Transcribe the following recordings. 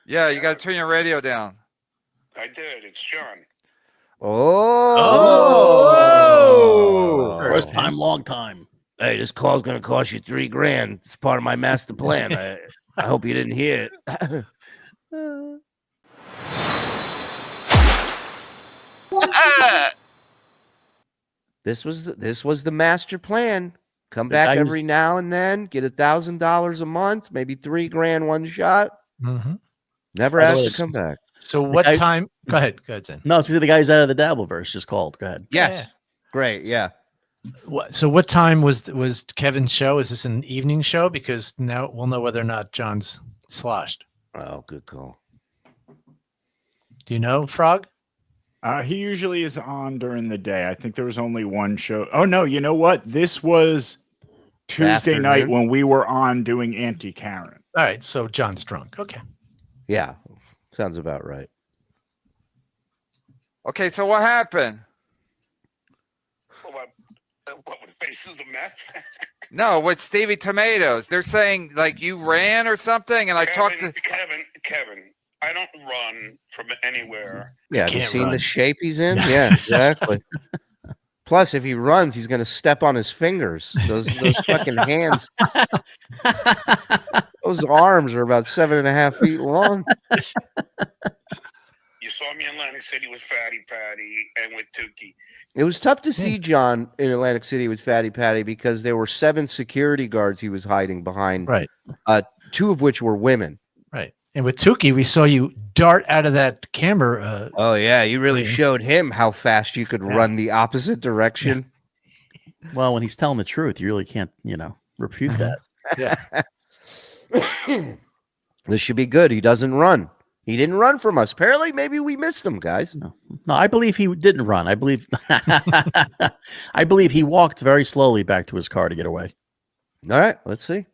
Yeah, you got to turn your radio down. I did. It's John. Oh. First time, long time. Hey, this call's gonna cost you $3,000. It's part of my master plan. I hope you didn't hear it. This was the master plan. Come back every now and then, get $1,000 a month, maybe $3,000 one shot. Mm-hmm. Never asked to come back. So what time? Go ahead, Zen. No, it's the guys out of the Dabbleverse just called. Go ahead. Yes. Yeah. Great. Yeah. So what time was Kevin's show? Is this an evening show? Because now we'll know whether or not John's sloshed. Oh, good call. Do you know, Frog? He usually is on during the day. I think there was only one show. Oh, no. You know what? This was Tuesday night when we were on doing Anti-Karen. All right. So John's drunk. Okay. Yeah. Sounds about right. Okay, so what happened? What with faces of meth? No, with Stevie Tomatoes. They're saying like you ran or something, and I talked to Kevin. I don't run from anywhere. Yeah, have you seen the shape he's in? Yeah, exactly. Plus, if he runs, he's going to step on his fingers. Those fucking hands. Those arms are about 7.5 feet long. You saw me in Atlantic City with Fatty Patty and with Tookie. It was tough to see John in Atlantic City with Fatty Patty because there were 7 security guards he was hiding behind. Right. 2 of which were women. Right. And with Tookie, we saw you dart out of that camera. Oh, yeah. You really showed him how fast you could run the opposite direction. Yeah. Well, when he's telling the truth, you really can't, refute that. Yeah. This should be good. He doesn't run. He didn't run from us. Apparently, maybe we missed him, guys. No, I believe he didn't run. I believe he walked very slowly back to his car to get away. All right, let's see.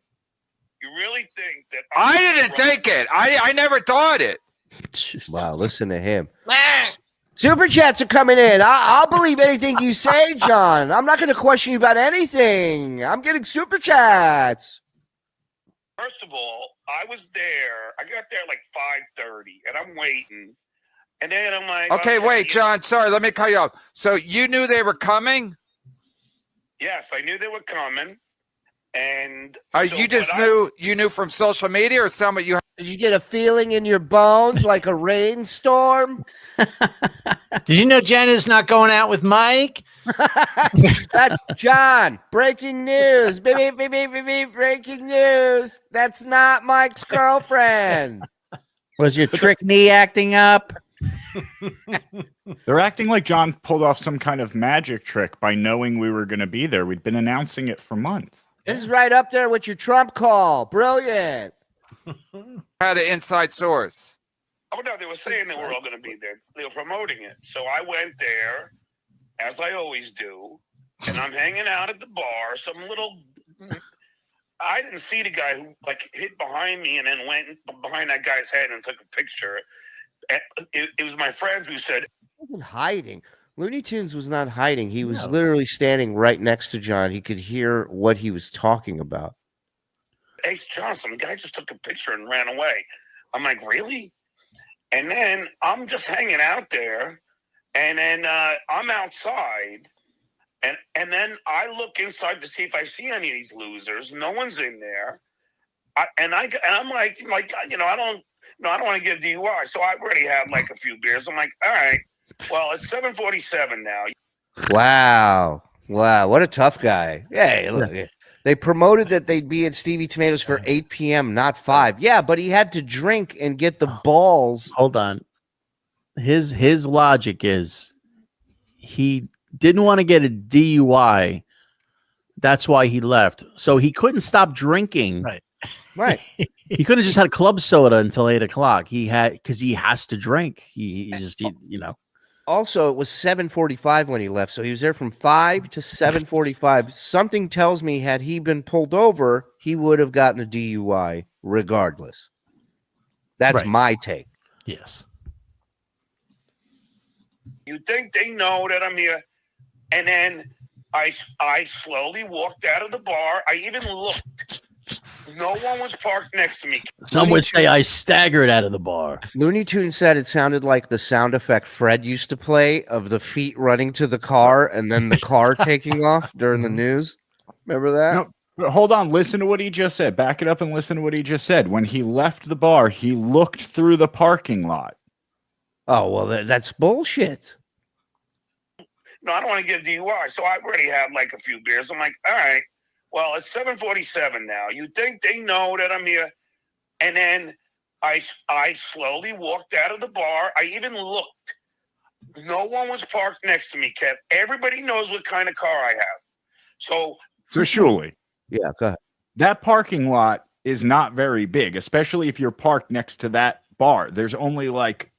You really think that I didn't take it? I never thought it. Wow, listen to him. Super chats are coming in. I'll believe anything you say, John. I'm not going to question you about anything. I'm getting super chats. First of all, I was there. I got there like 5:30, and I'm waiting. And then I'm like, okay, wait, John. Sorry, let me cut you off. So you knew they were coming? Yes, I knew they were coming. And you just knew you knew from social media or somebody you. Did you get a feeling in your bones like a rainstorm? Did you know Jenna's not going out with Mike? That's John. Breaking news. Beep, beep, beep, beep, beep, breaking news. That's not Mike's girlfriend. Was your trick knee acting up? They're acting like John pulled off some kind of magic trick by knowing we were going to be there. We'd been announcing it for months. This is right up there with your Trump call. Brilliant. Had an inside source. Oh, no, they were saying they were all going to be there. They were promoting it. So I went there, as I always do, and I'm hanging out at the bar. I didn't see the guy who, hid behind me and then went behind that guy's head and took a picture. It was my friends who said... He wasn't hiding. Looney Tunes was not hiding. He was literally standing right next to John. He could hear what he was talking about. Hey, John, some guy just took a picture and ran away. I'm like, really? And then I'm just hanging out there, and then I'm outside, and then I look inside to see if I see any of these losers. No one's in there, I'm like, I don't want to get DUI, so I already had a few beers. I'm like, all right, well, it's 7:47 now. Wow, what a tough guy. Hey, look. They promoted that they'd be at Stevie Tomato's for 8 p.m., not 5. Yeah, but he had to drink and get the balls. Hold on. His logic is he didn't want to get a DUI. That's why he left. So he couldn't stop drinking. Right. He couldn't have just had club soda until 8 o'clock. Because he has to drink. He Also, it was 7:45 when he left, so he was there from 5 to 7:45. Something tells me had he been pulled over, he would have gotten a DUI regardless. That's my take. Yes. You think they know that I'm here? And then I slowly walked out of the bar. I even looked No one was parked next to me. Some would say I staggered out of the bar. Looney Tunes said it sounded like the sound effect Fred used to play of the feet running to the car and then the car taking off during the news. Remember that? No, but hold on. Listen to what he just said. Back it up and listen to what he just said. When he left the bar, he looked through the parking lot. Oh, well, that's bullshit. No, I don't want to get DUI. So I already had like a few beers. I'm like, all right, well, it's 7:47 now. You think they know that I'm here? And then I slowly walked out of the bar. I even looked. No one was parked next to me, Kev. Everybody knows what kind of car I have. So Shuli, Yeah, go ahead. that parking lot is not very big, especially if you're parked next to that bar. There's only like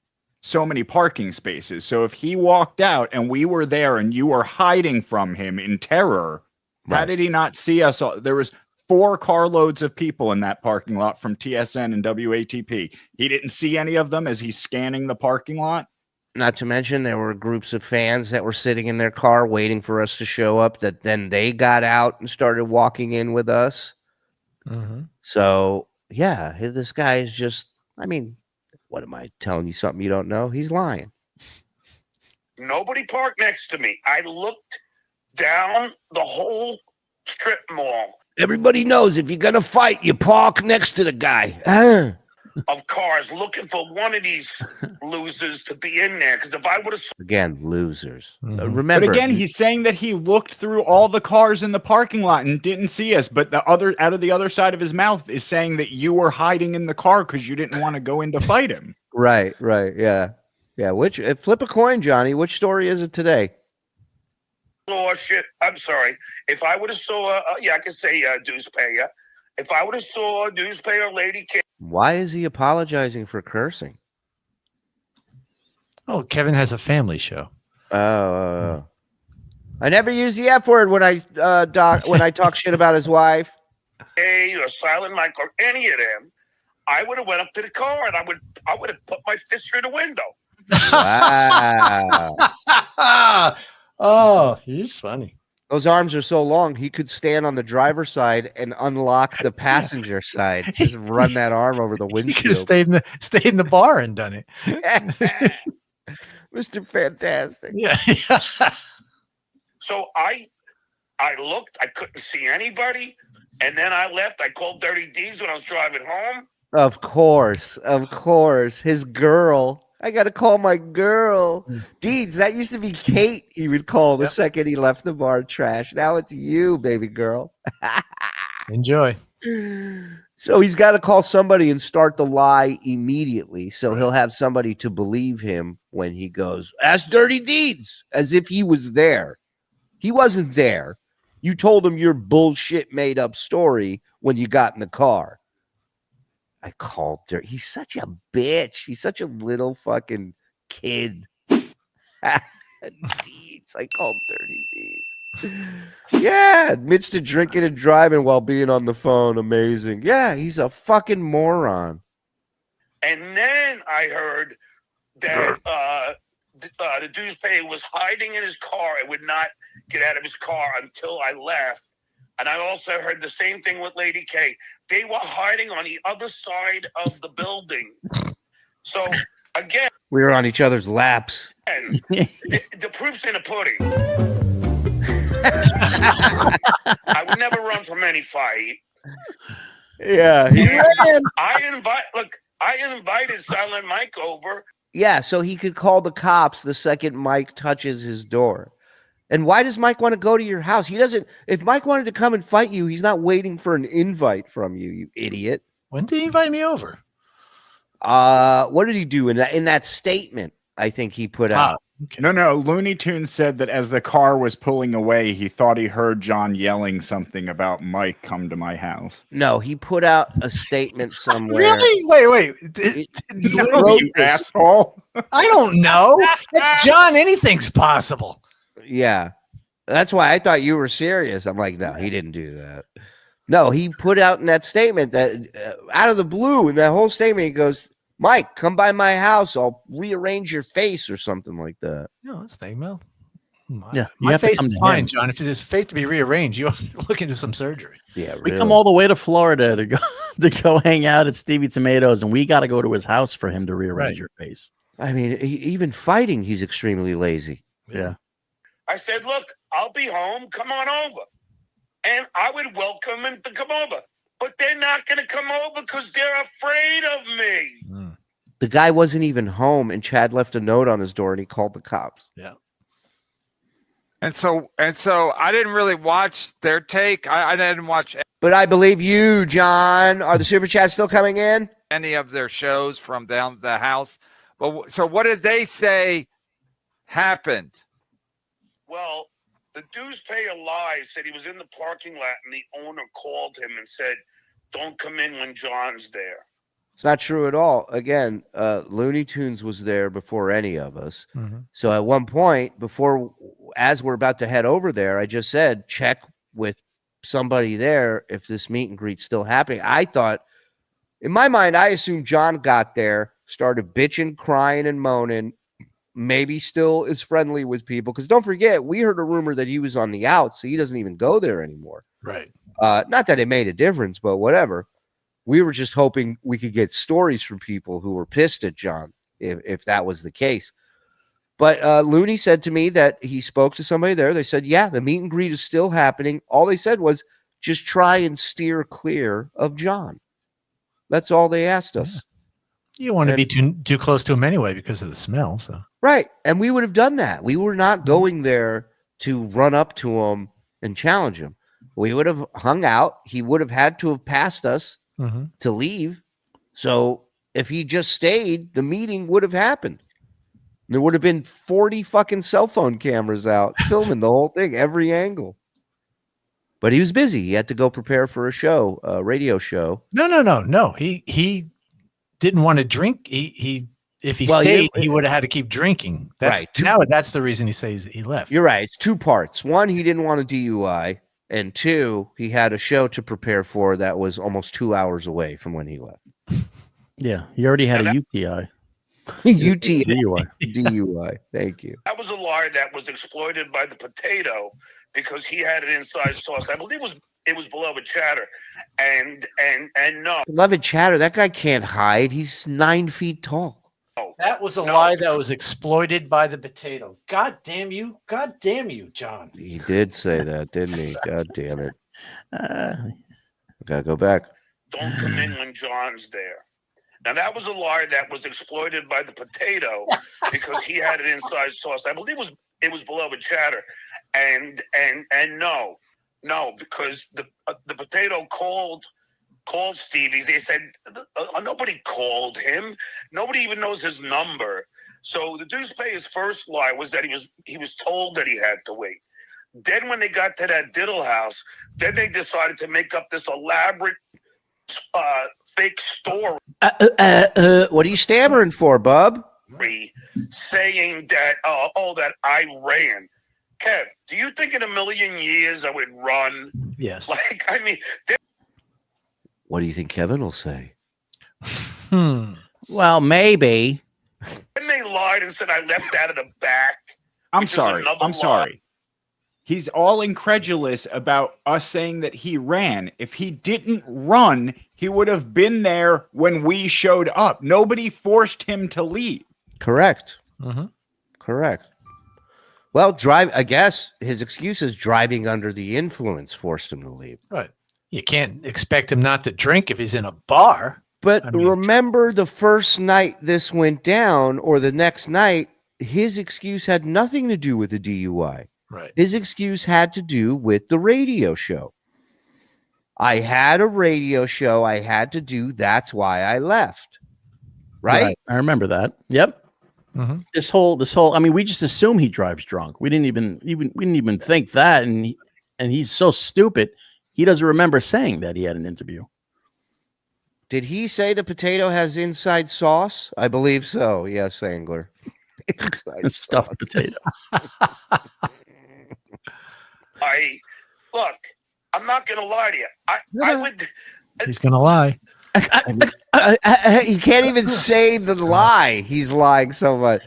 so many parking spaces. So if he walked out and we were there and you were hiding from him in terror, how Right. did he not see us all? There was 4 carloads of people in that parking lot from TSN and WATP. He didn't see any of them as he's scanning the parking lot. Not to mention there were groups of fans that were sitting in their car waiting for us to show up that then they got out and started walking in with us. Mhm. So, yeah, this guy is just, I mean, what am I telling you something you don't know? He's lying. nobody parked next to me. I looked down the whole strip mall Everybody knows if you're going to fight, you park next to the guy. of cars looking for one of these losers to be in there. Because if I would have, Again, losers. Mhm. Remember, But again, he's saying that he looked through all the cars in the parking lot and didn't see us. But the other, out of the other side of his mouth, is saying that you were hiding in the car because you didn't want to go in to fight him. right, yeah. Yeah, which flip a coin, Johnny. Which story is it today? saw shit, I'm sorry. If I would have saw, yeah, I can say dues payer. If I would have saw a dues payer lady kid, Why is he apologizing for cursing? Oh, Kevin has a family show. Oh, I never use the F word when I talk shit about his wife. or Silent Mike or any of them, I would have went up to the car and I would have put my fist through the window. Wow. Oh, he's funny. Those arms are so long, he could stand on the driver's side and unlock the passenger side. Just run that arm over the He could have windshield. stayed in the bar and done it. Mr. Fantastic. Yeah. So I looked, I couldn't see anybody, and then I left. I called Dirty D's when I was driving home. Of course. His girl. I got to call my girl. Deeds, that used to be Kate he would call the second he left the bar trash. Now it's you, baby girl. Enjoy. So he's got to call somebody and start the lie immediately. So he'll have somebody to believe him when he goes, ask Dirty Deeds, as if he was there. He wasn't there. You told him your bullshit made up story when you got in the car. I called Dirty. He's such a bitch. He's such a little fucking kid. Deeds. I called Dirty Deeds. Yeah, admits to drinking and driving while being on the phone. Amazing. Yeah, he's a fucking moron. And then I heard that the dues payer was hiding in his car and would not get out of his car until I left. And I also heard the same thing with Lady K. They were hiding on the other side of the building. So, again, We were on each other's laps. the proof's in the pudding. I would never run from any fight. Yeah, he ran. I invited Silent Mike over. Yeah, so he could call the cops the second Mike touches his door. And why does Mike want to go to your house? He doesn't. If Mike wanted to come and fight you, he's not waiting for an invite from you, you idiot. When did he invite me over? What did he do in that statement? I think he put out. Okay. No. Looney Tunes said that as the car was pulling away, he thought he heard John yelling something about Mike come to my house. No, he put out a statement somewhere. Really? Wait. wrote You this. asshole. I don't know. It's John. Anything's possible. Yeah, that's why I thought you were serious. I'm like, no, he didn't do that. No, he put out in that statement that out of the blue, in that whole statement, he goes, Mike, come by my house. I'll rearrange your face or something like that. No, it's Dave Mel. Yeah, you My have to face come is to fine, him. John. If it's face to be rearranged, you look into some surgery. Yeah, We really. come all the way to Florida to go to go hang out at Stevie Tomatoes, and we got to go to his house for him to rearrange Right. your face. I mean, even fighting, he's extremely lazy. Yeah. I said, look, I'll be home. Come on over. And I would welcome him to come over. But they're not going to come over because they're afraid of me. The guy wasn't even home, and Chad left a note on his door, and he called the cops. Yeah. And so I didn't really watch their take. I didn't watch But I believe you, John. Are the super chats still coming in? any of their shows from down at the house. But so what did they say happened? Well, the dude's pay a lie said he was in the parking lot and the owner called him and said, don't come in when John's there. It's not true at all. Again, Looney Tunes was there before any of us. So at one point, as we're about to head over there, I just said, check with somebody there if this meet and greet's still happening. I thought, in my mind, I assumed John got there, started bitching, crying, and moaning, maybe still is friendly with people. Because don't forget, we heard a rumor that he was on the out, so he doesn't even go there anymore. Right. Not that it made a difference, but whatever. We were just hoping we could get stories from people who were pissed at John, if that was the case. But Looney said to me that he spoke to somebody there. They said, yeah, the meet and greet is still happening. All they said was just try and steer clear of John. That's all they asked us. You don't want to be too close to him anyway because of the smell. So Right. And we would have done that. We were not going there to run up to him and challenge him. We would have hung out. He would have had to have passed us to leave. So if he just stayed, the meeting would have happened. There would have been 40 fucking cell phone cameras out filming the whole thing, every angle. But he was busy. He had to go prepare for a show, a radio show. No. He didn't want to drink. If he stayed, he would have had to keep drinking. That's Right. Now that's the reason he says he left. You're right. It's two parts. One, he didn't want a DUI. And two, he had a show to prepare for that was almost 2 hours away from when he left. Yeah. He already had a UTI. DUI. Thank you. That was a lie that was exploited by the potato because he had an inside source. I believe it was beloved chatter. And no. Beloved chatter, that guy can't hide. He's 9 feet tall. That was a lie that was exploited by the potato. God damn you, John. He did say that, didn't he? God damn it. Gotta go back. Don't come in when John's there. Now that was a lie that was exploited by the potato because he had an inside source. I believe it was beloved chatter. And no, because the potato called Stevie. They said nobody called him. Nobody even knows his number. So the dude's his first lie was that he was told that he had to wait. Then when they got to that diddle house, then they decided to make up this elaborate fake story. What are you stammering for, bub? Saying that that I ran. Kev, do you think in a million years I would run? Yes. Like, I mean, What do you think Kevin will say? Well, maybe. then they lied and said I left out of the back. I'm which is sorry. another I'm lie. sorry. He's all incredulous about us saying that he ran. If he didn't run, he would have been there when we showed up. Nobody forced him to leave. Correct. Correct. Well, I guess his excuse is driving under the influence forced him to leave. Right. You can't expect him not to drink if he's in a bar. But I mean- remember the first night this went down or the next night, his excuse had nothing to do with the DUI. Right. His excuse had to do with the radio show. I had a radio show I had to do. That's why I left. Right? I remember that. Yep. This whole. I mean, we just assume he drives drunk. We didn't even think that, and he's so stupid. He doesn't remember saying that he had an interview. Did he say the potato has inside sauce? I believe so. Yes, Angler. It's stuffed potato. Look, I'm not going to lie to you. I would. He's going to lie. He can't even say the lie. He's lying so much.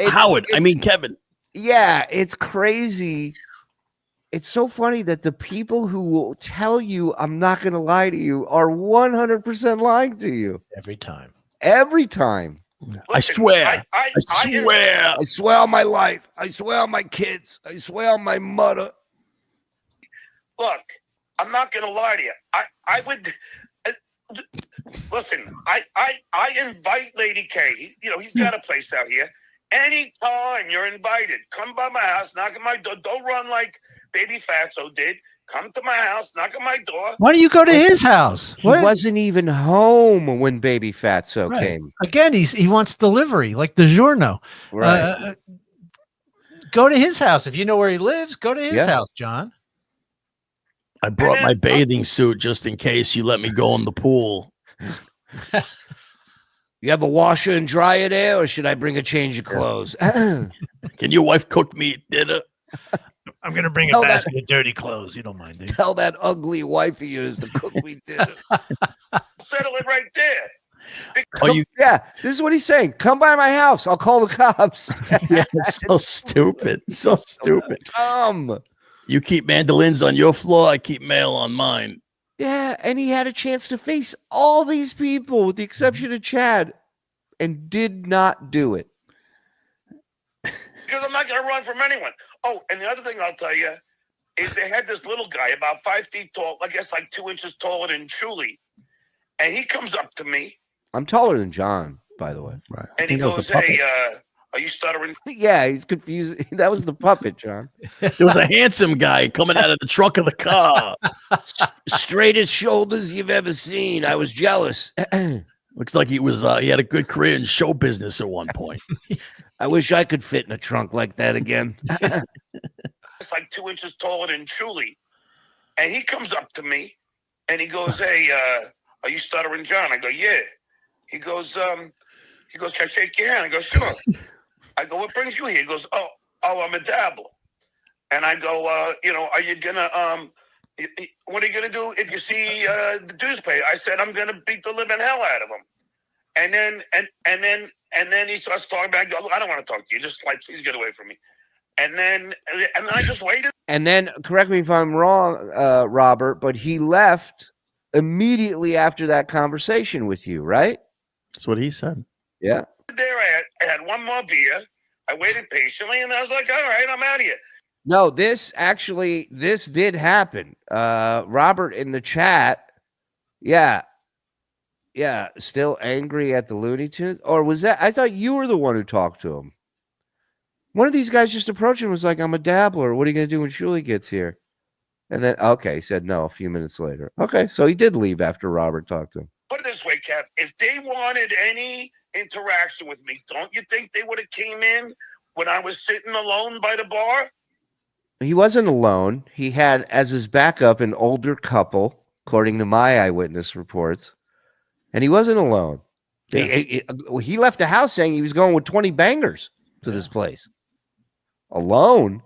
Howard, I mean Kevin. Yeah, it's crazy. It's so funny that the people who will tell you I'm not going to lie to you are 100% lying to you Every time. every time. I swear. I swear. I swear on my life. I swear on my kids. I swear on my mother. Look, I'm not going to lie to you. I would listen. I invite Lady K. He's got a place out here. Anytime you're invited, come by my house, knock on my door. Don't run like Baby Fatso did. Come to my house, knock on my door. Why don't you go to his house? He wasn't even home when Baby Fatso Right. came. Again, he wants delivery, like the Giorno. Right. Go to his house. If you know where he lives, go to his house, John. I brought my bathing suit just in case you let me go in the pool. You have a washer and dryer there, or should I bring a change of clothes? Can your wife cook me dinner? I'm going to bring a basket of dirty clothes. You don't mind, dude. Tell that ugly wife of yours to cook me dinner. Settle it right there. Yeah, this is what he's saying. Come by my house. I'll call the cops. Yeah, it's so stupid. So stupid. You keep mandolins on your floor. I keep mail on mine. Yeah, and he had a chance to face all these people with the exception of Chad and did not do it. Because I'm not going to run from anyone. Oh, and the other thing I'll tell you is they had this little guy about 5 feet tall, I guess like 2 inches taller than Shuli. And he comes up to me. I'm taller than John, by the way. Right. And he goes, hey, are you stuttering? Yeah, he's confused. That was the puppet, John. There was a handsome guy coming out of the trunk of the car. Straightest shoulders you've ever seen. I was jealous. Looks like he was. He had a good career in show business at one point. I wish I could fit in a trunk like that again. It's like 2 inches taller than Shuli. And he comes up to me and he goes, hey, are you Stuttering John? I go, yeah. He goes, can I shake your hand? I go, sure. I go, what brings you here? He goes, oh, I'm a dabbler. And I go, are you gonna what are you gonna do if you see the dues pay? I said, I'm gonna beat the living hell out of him. And then he starts talking back. I go, I don't want to talk to you. Just like, please get away from me. And then I just waited. And then, correct me if I'm wrong, Robert, but he left immediately after that conversation with you, right? That's what he said. Yeah. There, I had one more beer. I waited patiently, and I was like, all right, I'm out of here. No, this did happen. Robert in the chat, yeah, still angry at the Looney Tunes? Or was that, I thought you were the one who talked to him. One of these guys just approached him and was like, I'm a dabbler. What are you going to do when Shuli gets here? And then, okay, he said no a few minutes later. Okay, so he did leave after Robert talked to him. Put it this way, Kev. If they wanted any interaction with me, don't you think they would have came in when I was sitting alone by the bar? He wasn't alone. He had as his backup an older couple, according to my eyewitness reports. And he wasn't alone. Yeah. He left the house saying he was going with 20 bangers to this place. Alone?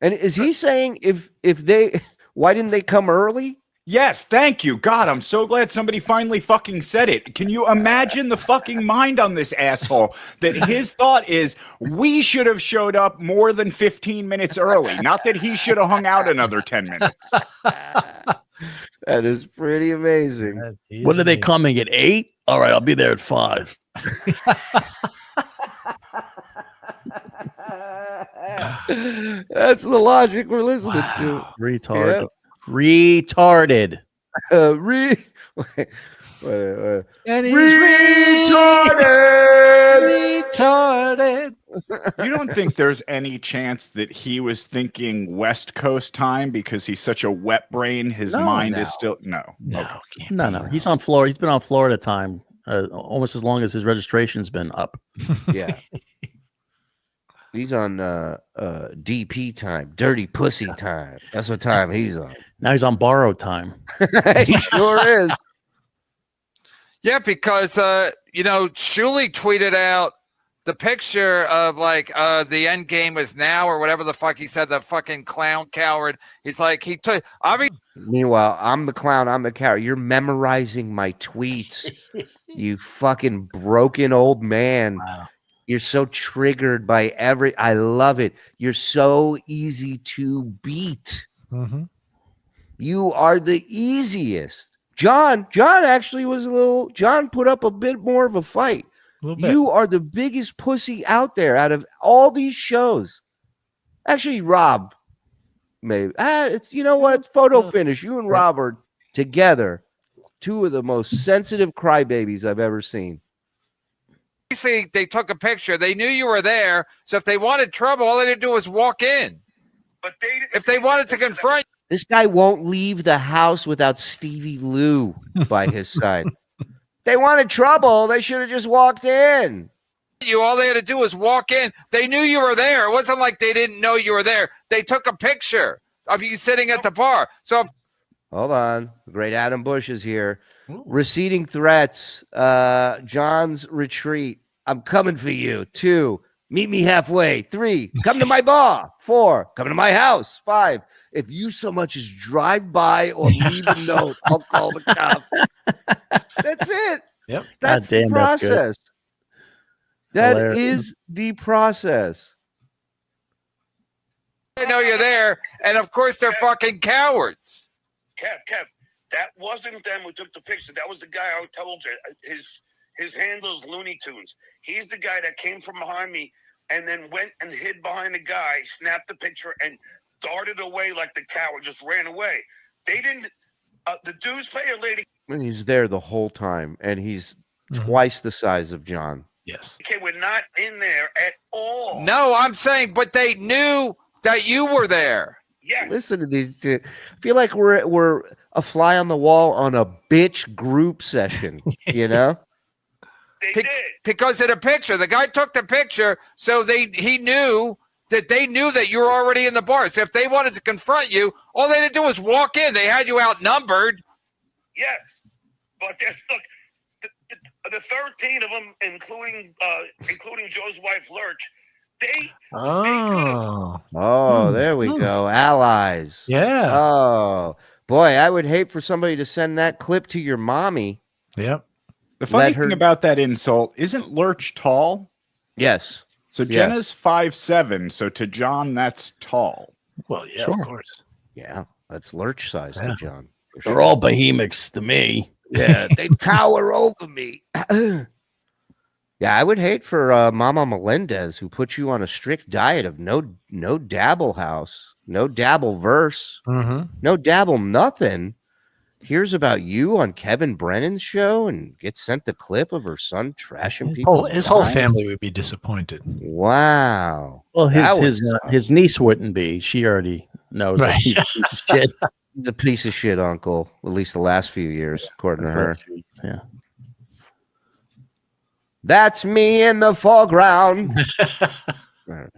And is he saying if they, why didn't they come early? Yes, thank you. God, I'm so glad somebody finally fucking said it. Can you imagine the fucking mind on this asshole that his thought is we should have showed up more than 15 minutes early, not that he should have hung out another 10 minutes. That is pretty amazing. When are they coming? At 8? All right, I'll be there at 5. That's the logic we're listening to. Retarded. Yeah. Retarded. And he's retarded. You don't think there's any chance that he was thinking West Coast time because he's such a wet brain? His mind is still no. He's on Florida. He's been on Florida time almost as long as his registration's been up. Yeah. He's on DP time, dirty pussy time. That's what time he's on. Now he's on borrowed time. He sure is. Yeah, because Shuli tweeted out the picture of like the end game is now or whatever the fuck he said. The fucking clown coward. He's like Meanwhile, I'm the clown. I'm the coward. You're memorizing my tweets. You fucking broken old man. Wow. You're so triggered by I love it. You're so easy to beat. Mm-hmm. You are the easiest. John actually was John put up a bit more of a fight. You are the biggest pussy out there out of all these shows. Actually, Rob, maybe. It's, you know what? Photo finish. You and Rob are together. Two of the most sensitive crybabies I've ever seen. See, they took a picture. They knew you were there. So if they wanted trouble, all they had to do was walk in. But if they wanted to confront this guy won't leave the house without Stevie Lou by his side. They wanted trouble. They should have just walked in. All they had to do was walk in. They knew you were there. It wasn't like they didn't know you were there. They took a picture of you sitting at the bar. So hold on. The great Adam Bush is here. Ooh. Receding threats. John's retreat. I'm coming for you. 2, meet me halfway. 3, come to my bar. 4, come to my house. 5, if you so much as drive by or leave a note, I'll call the cops. That's it. Yep. That's the process. That is the process. I know you're there, and of course they're fucking cowards. Kev, that wasn't them who took the picture. That was the guy I told you. His handle's Looney Tunes. He's the guy that came from behind me and then went and hid behind the guy, snapped the picture, and darted away like the coward, just ran away. They didn't. The dues payer lady. And he's there the whole time, and he's twice the size of John. Yes. Okay, we're not in there at all. No, I'm saying, but they knew that you were there. Yeah. Listen to these two. I feel like we're a fly on the wall on a bitch group session, you know? They did. Because of the picture. The guy took the picture, so he knew that you were already in the bar. So if they wanted to confront you, all they had to do was walk in. They had you outnumbered. Yes. But look, the 13 of them, including Joe's wife Lurch, they there we go. Allies. Yeah. Oh, boy, I would hate for somebody to send that clip to your mommy. Yep. The funny thing about that insult, isn't Lurch tall? Yes. So Jenna's 5'7", so to John, that's tall. Well, yeah, sure. Of course. Yeah, that's Lurch size to John. They're all behemoths to me. Yeah, they tower over me. Yeah, I would hate for Mama Melendez, who put you on a strict diet of no dabble house, no Dabbleverse, no dabble nothing. Hears about you on Kevin Brennan's show and gets sent the clip of her son trashing people. His whole family would be disappointed. Wow. Well, his niece wouldn't be. She already knows that he's a piece of shit. He's a piece of shit uncle, at least the last few years, according to her. Yeah. That's me in the foreground. Like,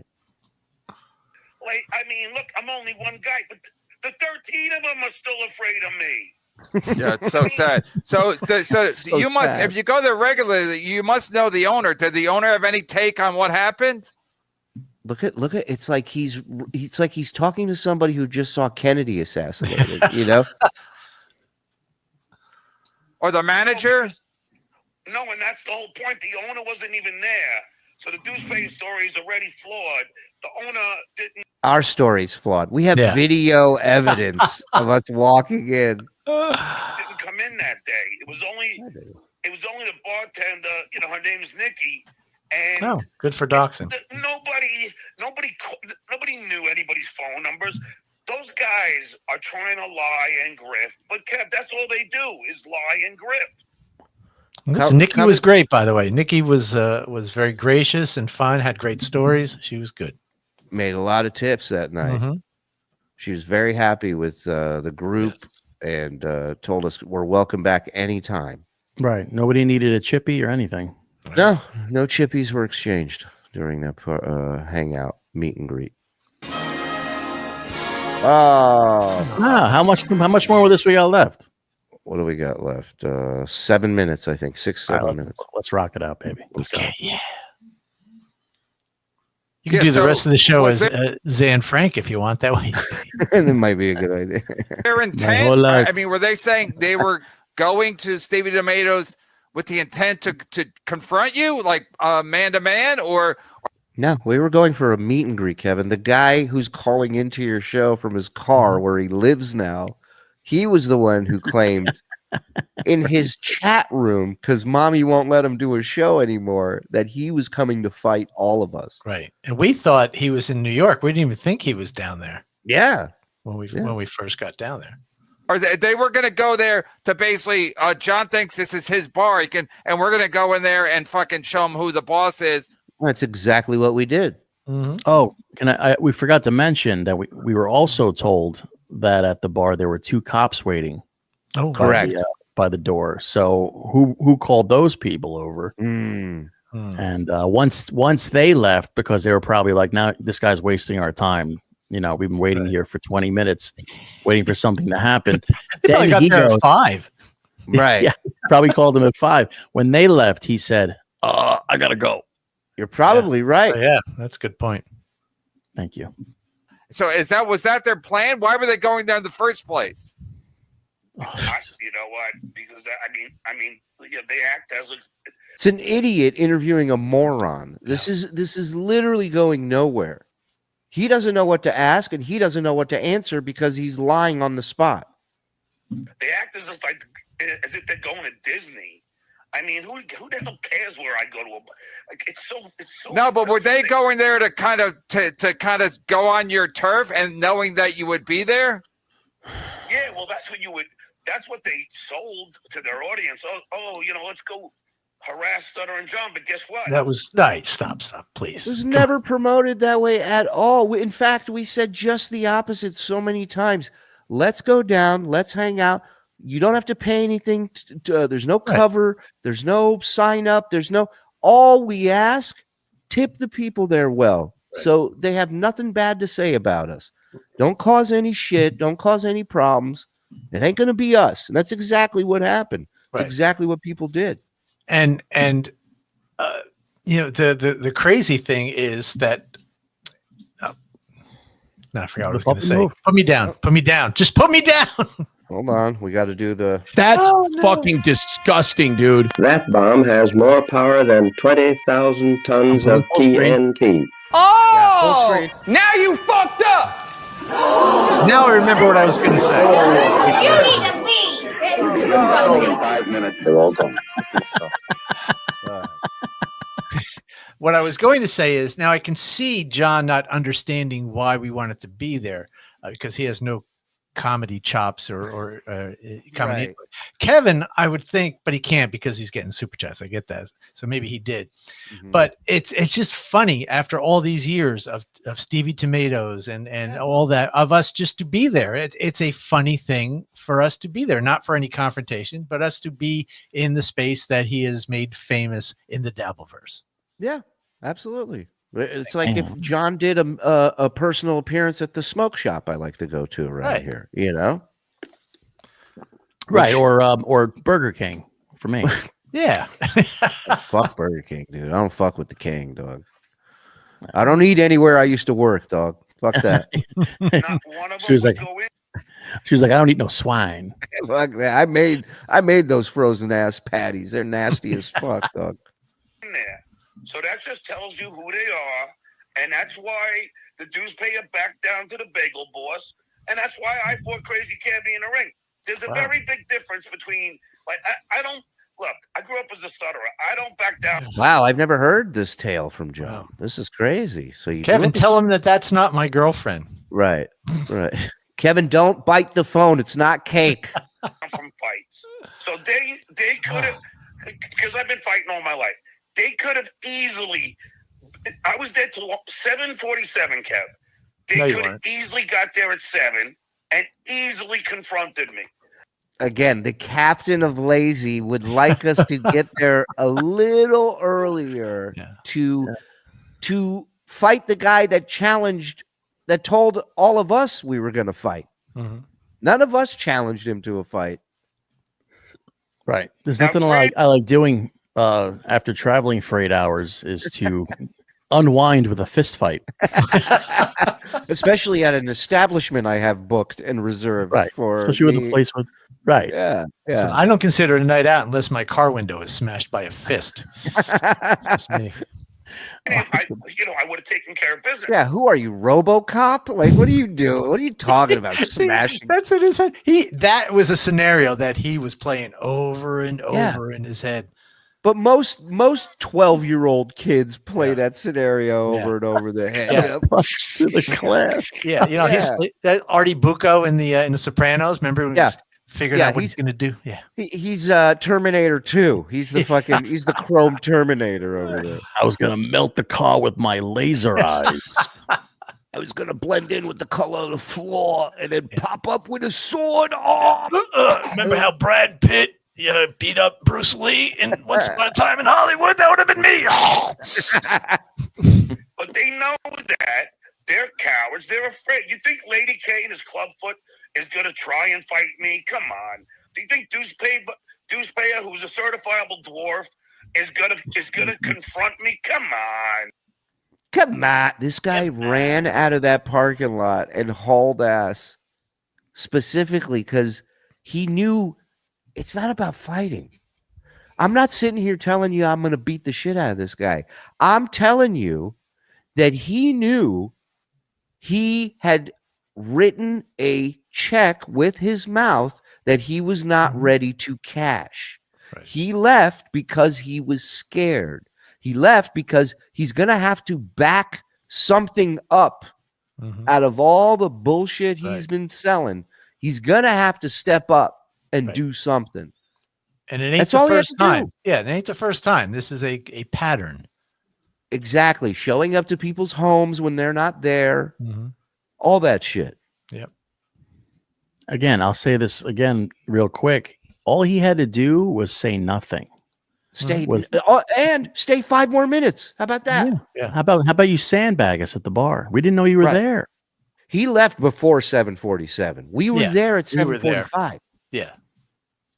I mean, look, I'm only one guy, but the 13 of them are still afraid of me. Yeah, it's so sad. So you must, if you go there regularly, you must know the owner. Did the owner have any take on what happened? Look at it's like he's talking to somebody who just saw Kennedy assassinated, you know? Or the manager? No, and that's the whole point. The owner wasn't even there. So the Deuce story is already flawed. The owner didn't. Our story's flawed. We have video evidence of us walking in. Didn't come in that day. It was only the bartender. You know, her name's Nikki. And good for doxing. Nobody knew anybody's phone numbers. Those guys are trying to lie and grift. But Kev, that's all they do is lie and grift. Listen, Nikki was great, by the way. Nikki was very gracious and fun, had great stories. She was good. Made a lot of tips that night. She was very happy with the group and told us we're welcome back anytime. Right. Nobody needed a chippy or anything. No chippies were exchanged during that hangout, meet and greet. How much more of this we got left? What do we got left? 7 minutes, I think. 7 minutes. Let's rock it out, baby. Let's go. Yeah. You can do the rest of the show as Zan Frank if you want that way. And it might be a good idea. Their intent, I mean, were they saying they were going to Stevie Tomato's with the intent to confront you, like man to man, or? No, we were going for a meet and greet, Kevin. The guy who's calling into your show from his car where he lives now, he was the one who claimed in his chat room, because mommy won't let him do a show anymore, that he was coming to fight all of us. Right. And we thought he was in New York. We didn't even think he was down there. Yeah. When we first got down there. Or they were going to go there to basically, John thinks this is his bar. And we're going to go in there and fucking show him who the boss is. That's exactly what we did. Mm-hmm. Oh, we forgot to mention that we were also told that at the bar there were 2 cops waiting. Oh, correct. By the door. So who called those people over? Mm. And once they left, because they were probably like, now this guy's wasting our time. You know, we've been waiting here for 20 minutes, waiting for something to happen. Then he got there at 5. Right. Yeah, probably called him at 5. When they left, he said, I gotta go. You're probably right. Oh, yeah, that's a good point. Thank you. So was that their plan? Why were they going there in the first place? You know what? Because I mean, yeah, they act as it's an idiot interviewing a moron. This is literally going nowhere. He doesn't know what to ask, and he doesn't know what to answer because he's lying on the spot. They act as if they're going to Disney. I mean, who the hell cares where I go to? It's so. No, but were they going there to kind of go on your turf and knowing that you would be there? Yeah, well, that's what they sold to their audience. Oh, let's go harass Stuttering John. But guess what? That was nice. Stop, please. It was never promoted that way at all. In fact, we said just the opposite so many times. Let's go down. Let's hang out. You don't have to pay anything. There's no cover. Right. There's no sign up. All we ask, tip the people there well. Right. So they have nothing bad to say about us. Don't cause any shit. Don't cause any problems. It ain't going to be us. And that's exactly what happened. It's exactly what people did. And the crazy thing is that, I forgot what I was going to say. Put me down. Put me down. Just put me down. Hold on. We got to do the... That's fucking disgusting, dude. That bomb has more power than 20,000 tons of TNT. Oh! Yeah, now you fucked up! Now I remember what I was going to say. You need to leave! In 5 minutes, they're all gone. What I was going to say is, now I can see John not understanding why we wanted to be there, because he has no comedy chops or comedy. Right. Kevin, I would think, but he can't because he's getting super chats. I get that. So maybe he did. Mm-hmm. But it's just funny after all these years of Stevie Tomatoes and all that, of us just to be there. It's a funny thing for us to be there, not for any confrontation, but us to be in the space that he has made famous in the Dabbleverse. Yeah, absolutely. It's like if John did a personal appearance at the smoke shop I like to go to around here, Right, or Burger King for me. Yeah. Fuck Burger King, dude. I don't fuck with the King, dog. I don't eat anywhere I used to work, dog. Fuck that. She was like, I don't eat no swine. Fuck that. I made those frozen ass patties. They're nasty as fuck, dog. So that just tells you who they are, and that's why the dudes pay it back down to the bagel boss, and that's why I fought Crazy can't be in the ring. There's a very big difference between, like, I don't, look, I grew up as a stutterer. I don't back down. Wow, I've never heard this tale from John. Wow. This is crazy. So you Kevin, tell him that that's not my girlfriend. Right. Kevin, don't bite the phone. It's not cake. From fights. So they could have, because I've been fighting all my life. They could have easily. I was there till 7:47, Kev. They could have easily got there at 7 and easily confronted me. Again, the captain of Lazy would like us to get there a little earlier to fight the guy that told all of us we were going to fight. Mm-hmm. None of us challenged him to a fight. Right. There's nothing I like doing. After traveling for 8 hours is to unwind with a fist fight. Especially at an establishment I have booked and reserved for. Especially with a place with Right. Yeah. So I don't consider it a night out unless my car window is smashed by a fist. That's me. I would have taken care of business. Yeah, who are you, RoboCop? Like, what are you doing? What are you talking about? Smashing? That's in his head. That was a scenario that he was playing over and over in his head. But most 12-year-old kids play that scenario over and over their head. Yeah. To the class. Yeah, that Artie Bucco in the Sopranos. Remember when he was figuring out what he's going to do? Yeah, he's Terminator 2. He's the fucking he's the Chrome Terminator over there. I was gonna melt the car with my laser eyes. I was gonna blend in with the color of the floor and then pop up with a sword. Oh, remember how Brad Pitt beat up Bruce Lee in Once Upon a Time in Hollywood? That would have been me. But they know that they're cowards. They're afraid. You think Lady K and his clubfoot is going to try and fight me? Come on. Do you think Deuce Payer, who's a certifiable dwarf, is gonna confront me? Come on. Come on. This guy ran out of that parking lot and hauled ass specifically because he knew it's not about fighting. I'm not sitting here telling you I'm going to beat the shit out of this guy. I'm telling you that he knew he had written a check with his mouth that he was not ready to cash. Right. He left because he was scared. He left because he's going to have to back something up out of all the bullshit he's been selling. He's going to have to step up and do something. And it ain't the first time. Yeah, it ain't the first time. This is a pattern. Exactly. Showing up to people's homes when they're not there. All that shit. Yep. Again, I'll say this again real quick. All he had to do was say nothing. Stay and stay 5 more minutes. How about that? Yeah. How about you sandbag us at the bar? We didn't know you were there. He left before 7:47. We were there at 7:45. Yeah.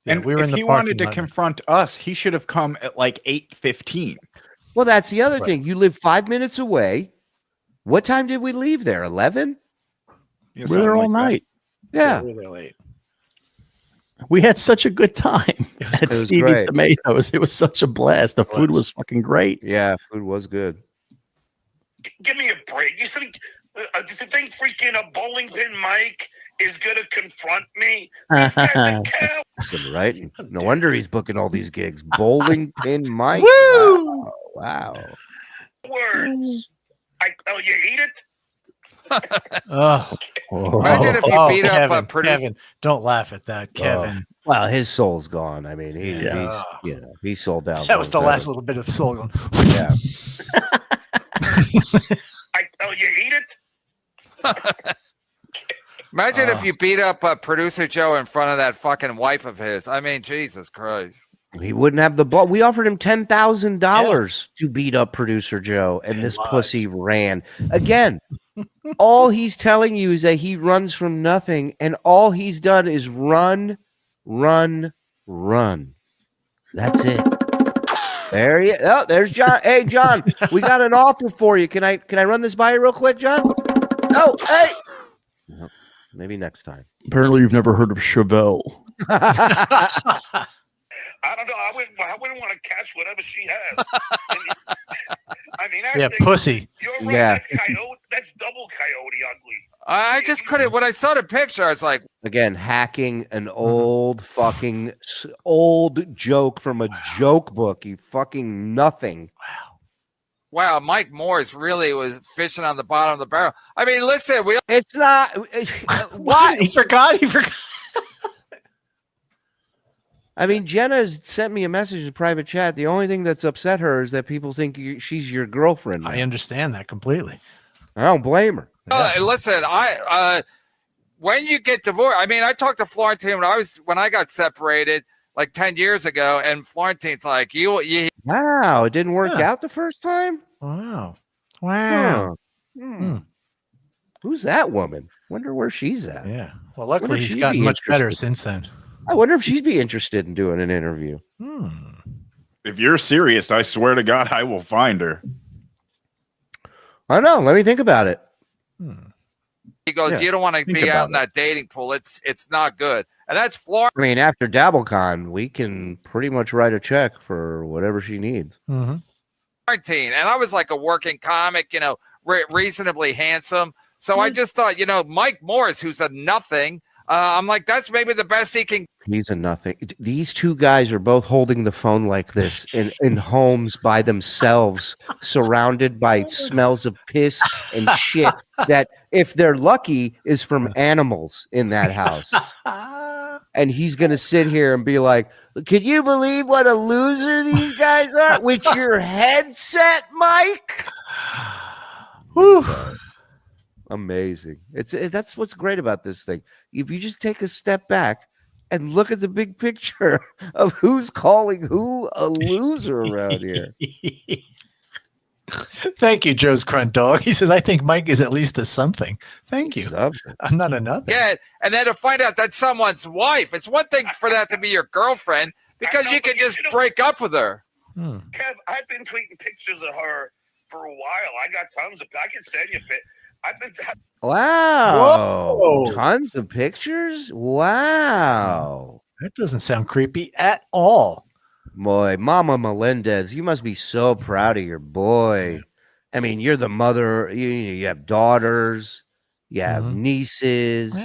And we were if he wanted to confront us, he should have come at like 8:15. Well, that's the other thing. You live 5 minutes away. What time did we leave there? 11? Yeah, we're there all night. Yeah. Really late. We had such a good time at Stevie Tomatoes. It was such a blast. The food was fucking great. Yeah, food was good. Give me a break. You think freaking a bowling pin Mike is going to confront me? Right? No wonder he's booking all these gigs. Bowling pin Mike. Woo! Wow. Words. I tell you, eat it. Imagine if you beat up a producer. Kevin, don't laugh at that, Kevin. Well, his soul's gone. I mean, he's sold out. That was the last little bit of soul going. Yeah. I tell you, eat it. Imagine if you beat up producer Joe in front of that fucking wife of his. I mean, Jesus Christ. He wouldn't have the ball. We offered him $10,000 to beat up producer Joe, and this pussy ran. Again, all he's telling you is that he runs from nothing, and all he's done is run. That's it. There's John. Hey, John, we got an offer for you. Can I run this by you real quick, John? Oh, hey. Well, maybe next time. Apparently, you've never heard of Chevelle. I don't know. I wouldn't want to catch whatever she has. I mean, pussy. You're right. That's coyote. That's double coyote ugly. I just couldn't. When I saw the picture, I was like, again, hacking an old joke from a joke book. You fucking nothing. Wow, Mike Morse really was fishing on the bottom of the barrel. I mean, listen, it's not. What? He forgot. I mean, Jenna has sent me a message in private chat. The only thing that's upset her is that people think she's your girlfriend now. I understand that completely. I don't blame her. Listen, when you get divorced, I mean, I talked to Florentine when I got separated like 10 years ago, and Florentine's like, wow, it didn't work out the first time? Wow. Huh. Who's that woman? Wonder where she's at. Yeah. Well, luckily he's gotten much better since then. I wonder if she'd be interested in doing an interview. If you're serious, I swear to God, I will find her. I know. Let me think about it. He goes, you don't want to be out in that dating pool. It's not good. and that's Florida. I mean, after DabbleCon, we can pretty much write a check for whatever she needs. Mm-hmm. And I was like a working comic, reasonably handsome. So I just thought, Mike Morse, who's a nothing. I'm like, that's maybe the best he can. He's a nothing. These two guys are both holding the phone like this in homes by themselves, surrounded by smells of piss and shit that, if they're lucky, is from animals in that house. And he's going to sit here and be like, can you believe what a loser these guys are with your headset, Mike? Whew. Amazing. That's what's great about this thing. If you just take a step back and look at the big picture of who's calling who a loser around here. Thank you, Joe's Grunt Dog. He says, I think Mike is at least a something. Thank you. Something. I'm not another. Yeah, and then to find out that's someone's wife. It's one thing for that to be your girlfriend, because you can just break up with her. Kev, I've been tweeting pictures of her for a while. I got tons of. I can send you a bit. Wow. Whoa. Tons of pictures? Wow. That doesn't sound creepy at all. Boy, Mama Melendez, you must be so proud of your boy. I mean, you're the mother. You have daughters. You have nieces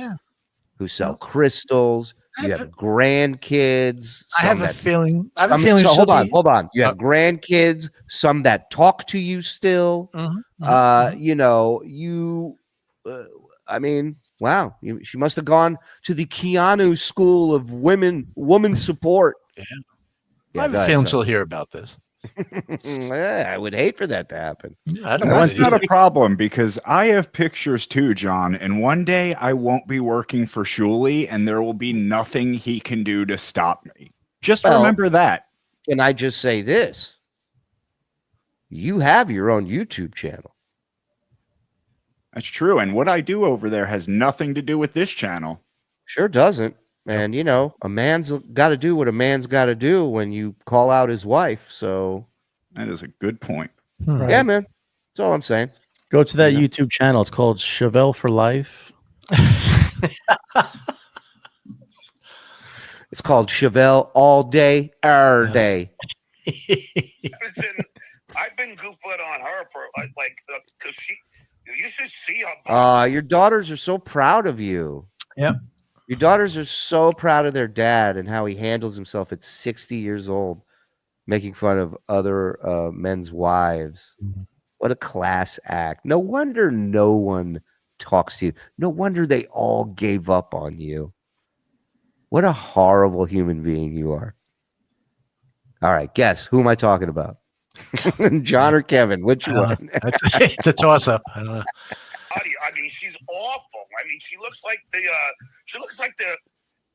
who sell crystals. You have grandkids. I have a feeling. So hold on. You have grandkids, some that talk to you still. I mean, wow. She must have gone to the Keanu School of woman support. I have a feeling she'll hear about this. I would hate for that to happen. That's not a problem, because I have pictures too, John. And one day I won't be working for Shuli, and there will be nothing he can do to stop me. Just remember that. Can I just say this? You have your own YouTube channel. That's true. And what I do over there has nothing to do with this channel. Sure doesn't. And, a man's got to do what a man's got to do when you call out his wife. So that is a good point. Right. Yeah, man. That's all I'm saying. Go to that YouTube channel. It's called Chevelle for Life. It's called Chevelle All Day, Every Day. I've been goofing on her for because you should see her. Your daughters are so proud of you. Yep. Your daughters are so proud of their dad and how he handles himself at 60 years old, making fun of other men's wives. What a class act. No wonder no one talks to you. No wonder they all gave up on you. What a horrible human being you are. All right, guess. Who am I talking about? John or Kevin? Which one? It's a toss-up. I don't know. I mean, she's awful. I mean, she looks like the.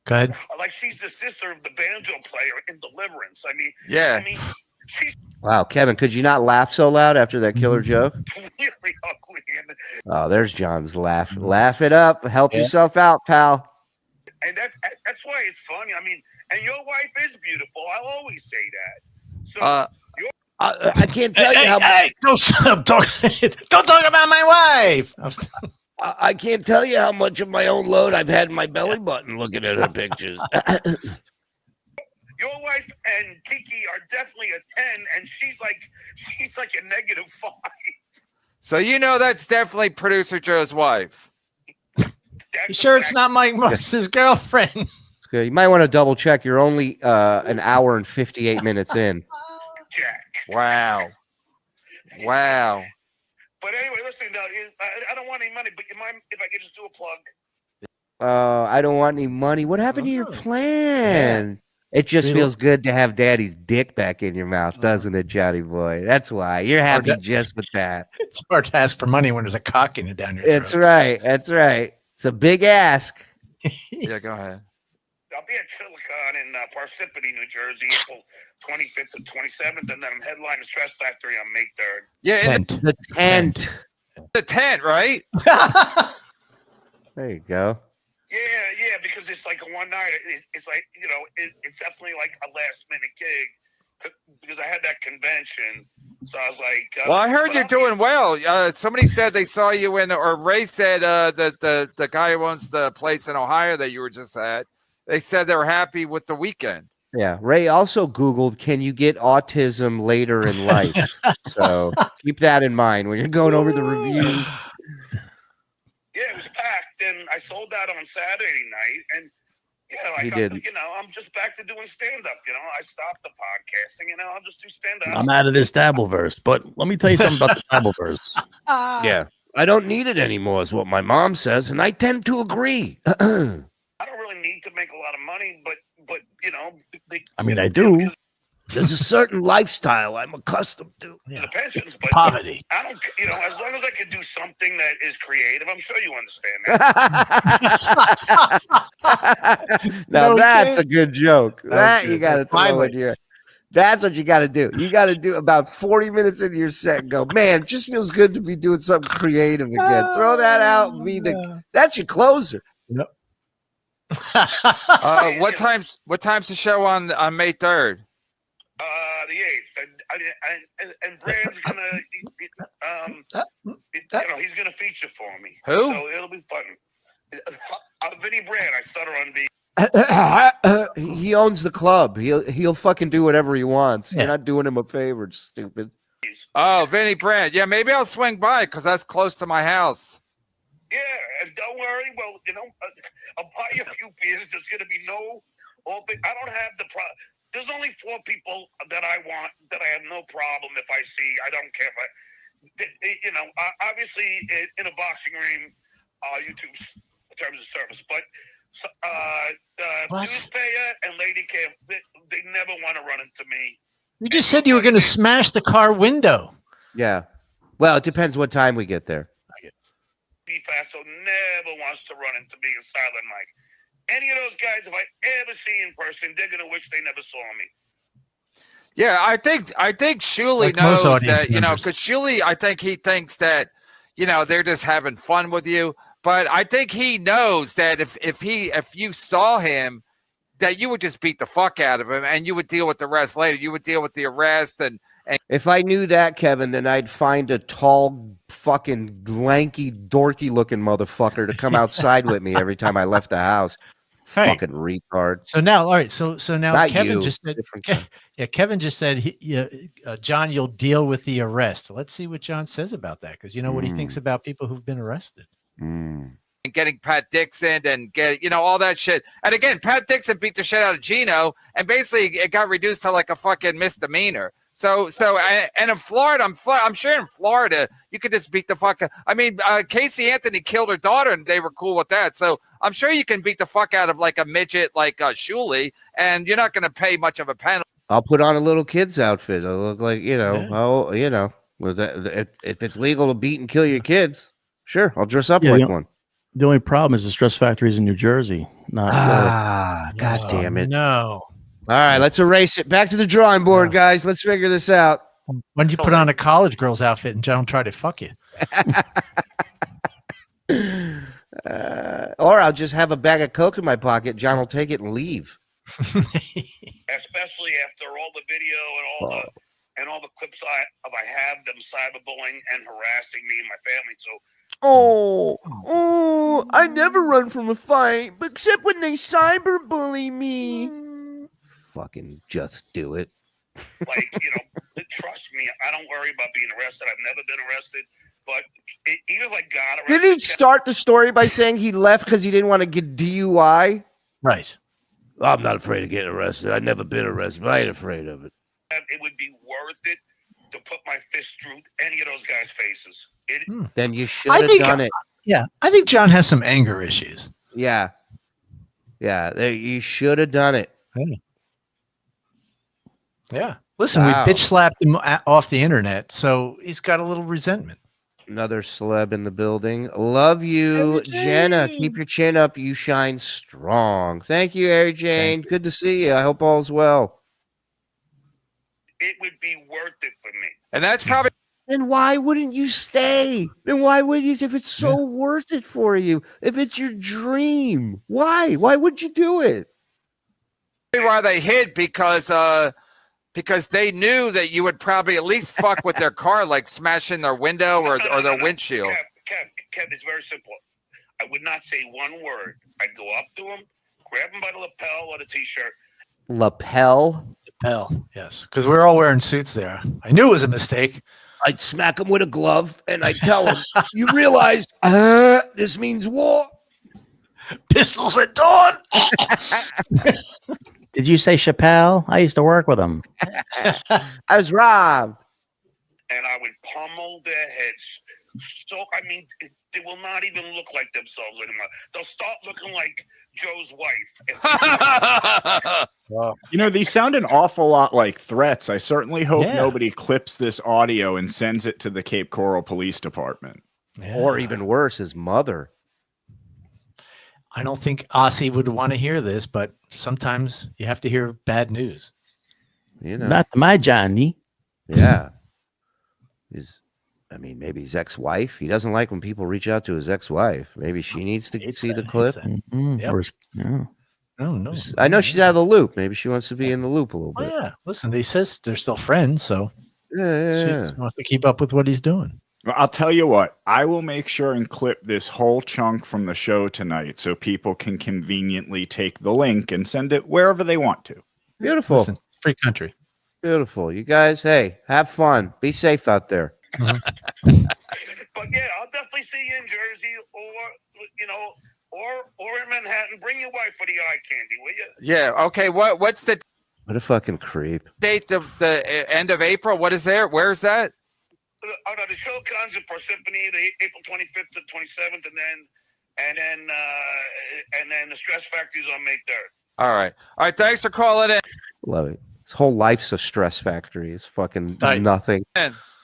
Go ahead. Like she's the sister of the banjo player in Deliverance. I mean, Yeah. She's Wow, Kevin, could you not laugh so loud after that killer joke? really ugly. Oh, there's John's laugh. Laugh it up. Help yourself out, pal. And that's why it's funny. I mean, and your wife is beautiful. I'll always say that. So. I can't tell you how much. Hey, don't talk about my wife. I can't tell you how much of my own load I've had in my belly button looking at her pictures. Your wife and Kiki are definitely a 10, and she's like a -5. So that's definitely producer Joe's wife. You sure it's not Mike Morse's girlfriend? You might want to double check. You're only an hour and 58 minutes in. Jack. Wow. But anyway, listen, I don't want any money, but you mind if I could just do a plug? I don't want any money. What happened to your plan? It just feels good to have daddy's dick back in your mouth, doesn't it, Johnny boy? That's why. You're happy just with that. It's hard to ask for money when there's a cock in it down your throat. That's right. It's a big ask. Yeah, go ahead. I'll be at Silicon in Parsippany, New Jersey, April 25th and 27th, and then I'm headlining Stress Factory on May 3rd. Yeah, the tent. The tent, right? There you go. Yeah, because it's like a one night. It's like, it's definitely like a last minute gig because I had that convention. So I was like, well, I heard you're doing well. Somebody said they saw you or Ray said that the guy who owns the place in Ohio that you were just at, they said they were happy with the weekend. Yeah. Ray also Googled, can you get autism later in life? So keep that in mind when you're going over the reviews. Yeah, it was packed, and I sold out on Saturday night, and yeah, like He did. I'm just back to doing stand up. I stopped the podcasting. I'll just do stand up. I'm out of this Dabbleverse, but let me tell you something about the Dabbleverse. Yeah. I don't need it anymore, is what my mom says, and I tend to agree. I don't really need to make a lot of money, but I mean, I do. There's a certain lifestyle I'm accustomed to. the pensions, but Poverty. I don't. As long as I can do something that is creative, I'm sure you understand that. Now that's a good joke. That you got to throw in here. That's what you got to do. You got to do about 40 minutes into your set and go, man, it just feels good to be doing something creative again. Throw that out and be that's your closer. Yep. What time's the show on May 3rd? The 8th, and Brand's gonna, he's gonna feature for me. Who? So it'll be fun. Vinny Brand. I stutter on B. He owns the club. He'll fucking do whatever he wants. Yeah. You're not doing him a favor, stupid. Oh, Vinny Brand. Yeah, maybe I'll swing by because that's close to my house. Yeah, and don't worry. Well, I'll buy you a few beers. There's gonna be no. I don't have the There's only 4 people that I want that I have no problem if I see. I don't care if obviously in a boxing ring, YouTube's terms of service, but dues payer and lady care, they never want to run into me. You just said you were going to smash the car window. Yeah. Well, it depends what time we get there. Fasto never wants to run into me in Silent Mike. Any of those guys, if I ever see in person, they're gonna wish they never saw me. Yeah, I think Shuli Like most knows audience that, members. because Shuli, I think he thinks that, they're just having fun with you. But I think he knows that if you saw him, that you would just beat the fuck out of him and you would deal with the rest later. You would deal with the arrest and If I knew that, Kevin, then I'd find a tall, fucking lanky, dorky looking motherfucker to come outside with me every time I left the house. Hey. Fucking retard. So now, all right. So now Not Kevin you. just said, Different kind. yeah, Kevin just said, John, you'll deal with the arrest. Let's see what John says about that, because you know what he thinks about people who've been arrested. getting Pat Dixon and all that shit. And again, Pat Dixon beat the shit out of Gino, and basically it got reduced to like a fucking misdemeanor. So, and in Florida, I'm sure in Florida, you could just beat the fuck out. I mean, Casey Anthony killed her daughter, and they were cool with that. So I'm sure you can beat the fuck out of like a midget like Shuli, and you're not going to pay much of a penalty. I'll put on a little kid's outfit. I'll look like, with that, if it's legal to beat and kill your kids, sure, I'll dress up like one. The only problem is the stress factories in New Jersey. Not God damn it. No. All right, let's erase it. Back to the drawing board, guys. Let's figure this out. When you put on a college girl's outfit and John try to fuck you. Or I'll just have a bag of Coke in my pocket. John will take it and leave. Especially after all the video and all the clips I have them cyberbullying and harassing me and my family. So I never run from a fight, except when they cyberbully me. Fucking just do it. Trust me, I don't worry about being arrested. I've never been arrested, but even if I got arrested, Didn't he start the story by saying he left because he didn't want to get DUI? Right. I'm not afraid of getting arrested. I've never been arrested, but I ain't afraid of it. it would be worth it to put my fist through any of those guys' faces. Then you should have done it. Yeah, I think John has some anger issues. Yeah. You should have done it. Yeah. Listen, Wow. we bitch slapped him off the internet, so he's got a little resentment. Another celeb in the building. Love you, Jenna. Keep your chin up. You shine strong. Thank you, Harry Jane. Good to see you. I hope all's well. It would be worth it for me. And that's probably. Then why wouldn't you stay? Then why would you, if it's so worth it for you? If it's your dream, why? Why would you do it? Why they hid because they knew that you would probably at least fuck with their car, like smashing their window or their windshield. Kev, it's very simple. I would not say one word. I'd go up to him, grab him by the lapel or the t-shirt. Lapel. Lapel, yes, because we're all wearing suits there. I knew it was a mistake. I'd smack him with a glove and I'd tell him, you realize this means war. Pistols at dawn. Did you say Chappelle? I used to work with him. I was robbed. And I would pummel their heads. So, I mean, they will not even look like themselves anymore. They'll start looking like Joe's wife. You know, these sound an awful lot like threats. I certainly hope Yeah. nobody clips this audio and sends it to the Cape Coral Police Department. Yeah. Or even worse, his mother. I don't think Aussie would want to hear this, but sometimes you have to hear bad news. You know. Not my Johnny. Yeah. Maybe his ex-wife. He doesn't like when people reach out to his ex-wife. Maybe she needs to see the clip. Mhm. Yep. No. No. I know she's out of the loop. Maybe she wants to be in the loop a little Oh, bit. yeah. Listen, they says they're still friends, so Yeah. she wants to keep up with what he's doing. Well, I'll tell you what, I will make sure and clip this whole chunk from the show tonight so people can conveniently take the link and send it wherever they want to. Beautiful. Listen, free country. Beautiful. You guys, hey, have fun. Be safe out there. But yeah, I'll definitely see you in Jersey or in Manhattan. Bring your wife for the eye candy, will you? Yeah. Okay. What's the What a fucking creep. date of the end of April? What is there? Where is that? Oh no, the show comes in Persephone, the April 25th to 27th, and then the Stress Factory's on May 3rd. All right. Thanks for calling in. Love it. His whole life's a stress factory. It's fucking Right. nothing.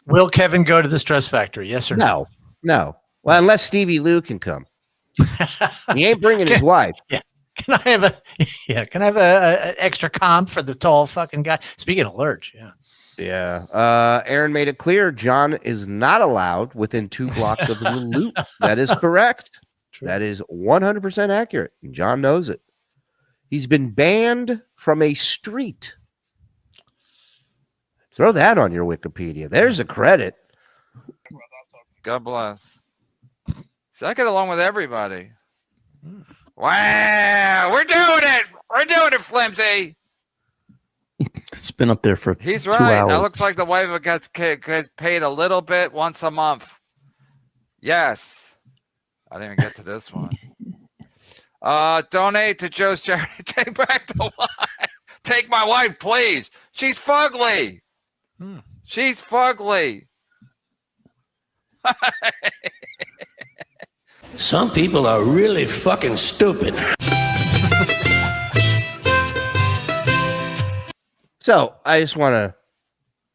Will Kevin go to the Stress Factory? Yes or no? No. Well, unless Stevie Lou can come. He ain't bringing his wife. Can I have a extra comp for the tall fucking guy? Speaking of Lurch, yeah. Yeah. Aaron made it clear John is not allowed within 2 blocks of the loop. That is correct. True. That is 100% accurate. And John knows it. He's been banned from a street. Throw that on your Wikipedia. There's a credit. God bless. So I get along with everybody. Wow. We're doing it. We're doing it, Flimsy. It's been up there for He's 2 right. hours. That looks like the wife gets paid a little bit once a month. Yes. I didn't even get to this one. Donate to Joe's charity. Take back the wife. Take my wife, please. She's fugly. She's fugly. Some people are really fucking stupid. So I just want to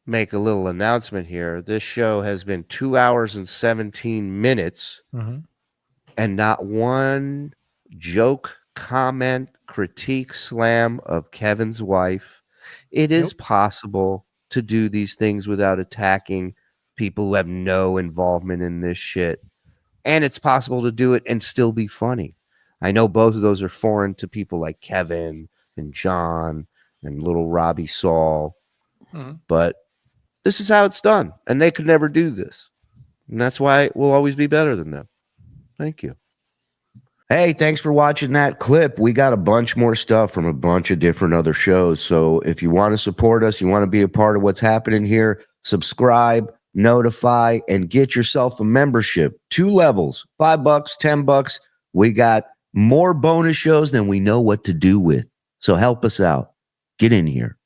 make a little announcement here. This show has been 2 hours and 17 minutes and not one joke, comment, critique, slam of Kevin's wife. It is possible to do these things without attacking people who have no involvement in this shit. And it's possible to do it and still be funny. I know both of those are foreign to people like Kevin and John and little Robbie Saul. But this is how it's done. And they could never do this. And that's why we'll always be better than them. Thank you. Hey, thanks for watching that clip. We got a bunch more stuff from a bunch of different other shows. So if you want to support us, you want to be a part of what's happening here, subscribe, notify, and get yourself a membership. 2 levels, $5, $10. We got more bonus shows than we know what to do with. So help us out. Get in here.